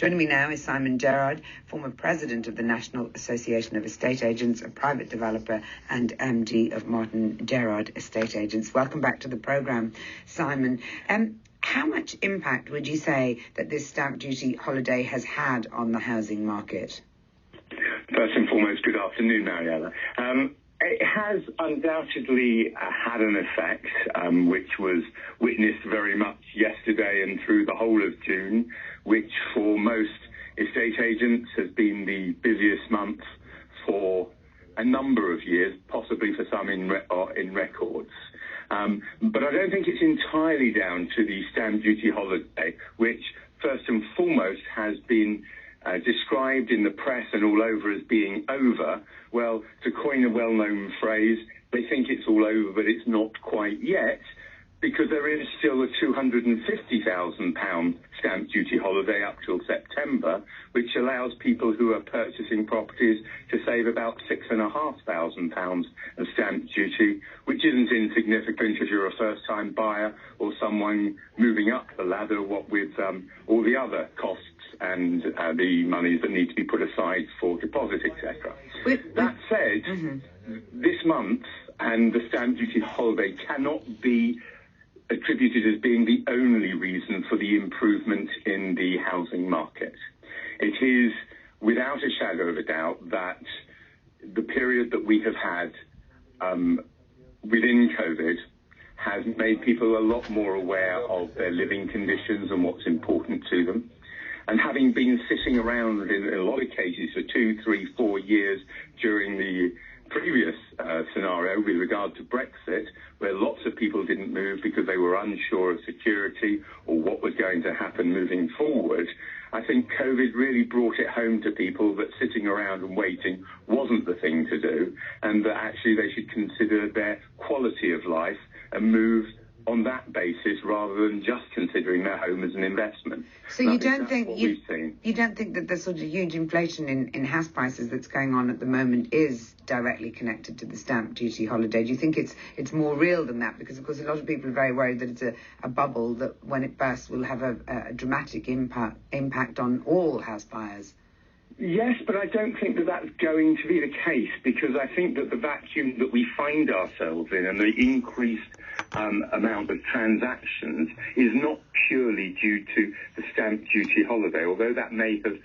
Joining me now is Simon Gerrard, former president of the National Association of Estate Agents, a private developer and MD of Martin Gerrard Estate Agents. Welcome back to the programme, Simon. How much impact would you say that this stamp duty holiday has had on the housing market? First and foremost, good afternoon, Mariella. It has undoubtedly had an effect, which was witnessed very much yesterday and through the whole of June, which for most estate agents has been the busiest month for a number of years, possibly for some in records. But I don't think it's entirely down to the stamp duty holiday, which first and foremost has been described in the press and all over as being over. Well, to coin a well-known phrase, they think it's all over, but it's not quite yet, because there is still a £250,000 stamp duty holiday up till September, which allows people who are purchasing properties to save about £6,500 of stamp duty, which isn't insignificant if you're a first-time buyer or someone moving up the ladder, what with all the other costs and the monies that need to be put aside for deposit, etc. That said, this month and the stamp duty holiday cannot be attributed as being the only reason for the improvement in the housing market. It is, without a shadow of a doubt, that the period that we have had within COVID has made people a lot more aware of their living conditions and what's important to them. And having been sitting around in a lot of cases for 2, 3, 4 years during the previous scenario with regard to Brexit, where lots of people didn't move because they were unsure of security or what was going to happen moving forward, I think COVID really brought it home to people that sitting around and waiting wasn't the thing to do, and that actually they should consider their quality of life and move on that basis rather than just considering their home as an investment. So you don't think that the sort of huge inflation in house prices that's going on at the moment is directly connected to the stamp duty holiday? Do you think it's more real than that? Because of course a lot of people are very worried that it's a bubble that when it bursts will have a dramatic impact on all house buyers. Yes, but I don't think that that's going to be the case, because I think that the vacuum that we find ourselves in and the increased amount of transactions is not purely due to the stamp duty holiday, although that may have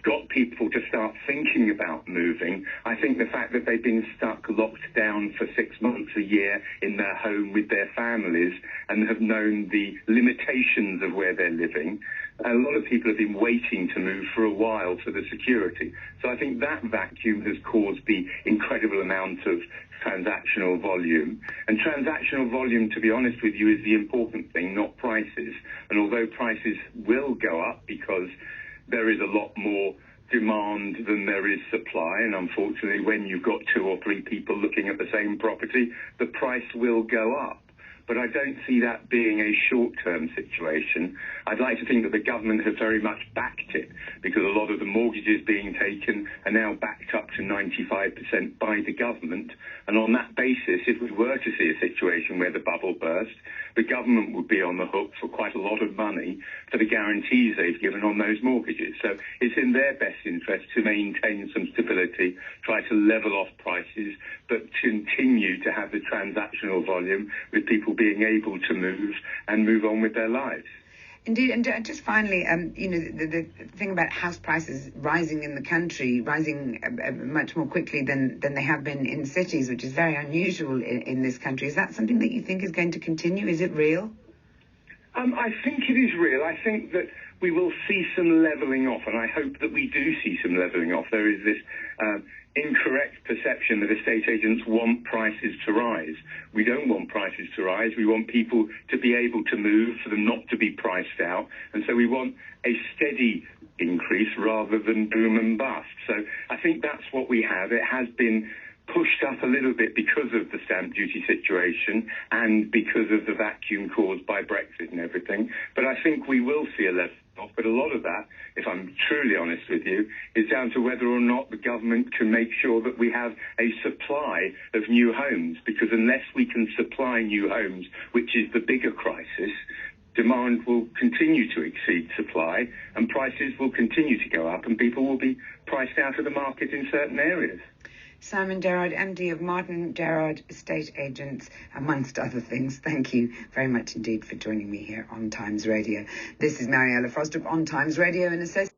got people to start thinking about moving. I think the fact that they've been stuck locked down for 6 months, a year in their home with their families and have known the limitations of where they're living, a lot of people have been waiting to move for a while for the security. So I think that vacuum has caused the incredible amount of transactional volume. And transactional volume, to be honest with you, is the important thing, not prices. And although prices will go up because there is a lot more demand than there is supply, and unfortunately when you've got 2 or 3 people looking at the same property, the price will go up. But I don't see that being a short-term situation. I'd like to think that the government has very much backed it, because a lot of the mortgages being taken are now backed up to 95% by the government. And on that basis, if we were to see a situation where the bubble burst, the government would be on the hook for quite a lot of money for the guarantees they've given on those mortgages. So it's in their best interest to maintain some stability, try to level off prices, but continue to have the transactional volume with people being able to move and move on with their lives. Indeed, and just finally, the thing about house prices rising in the country, rising much more quickly than they have been in cities, which is very unusual in this country. Is that something that you think is going to continue? Is it real? I think it is real. I think that we will see some levelling off, and I hope that we do see some levelling off. There is this incorrect perception that estate agents want prices to rise. We don't want prices to rise. We want people to be able to move, for them not to be priced out. And so we want a steady increase rather than boom and bust. So I think that's what we have. It has been pushed up a little bit because of the stamp duty situation and because of the vacuum caused by Brexit and everything. But I think we will see a level off. But a lot of that, if I'm truly honest with you, is down to whether or not the government can make sure that we have a supply of new homes. Because unless we can supply new homes, which is the bigger crisis, demand will continue to exceed supply and prices will continue to go up and people will be priced out of the market in certain areas. Simon Gerrard, MD of Martin Gerrard Estate Agents, amongst other things. Thank you very much indeed for joining me here on Times Radio. This is Mariella Frostrup on Times Radio in association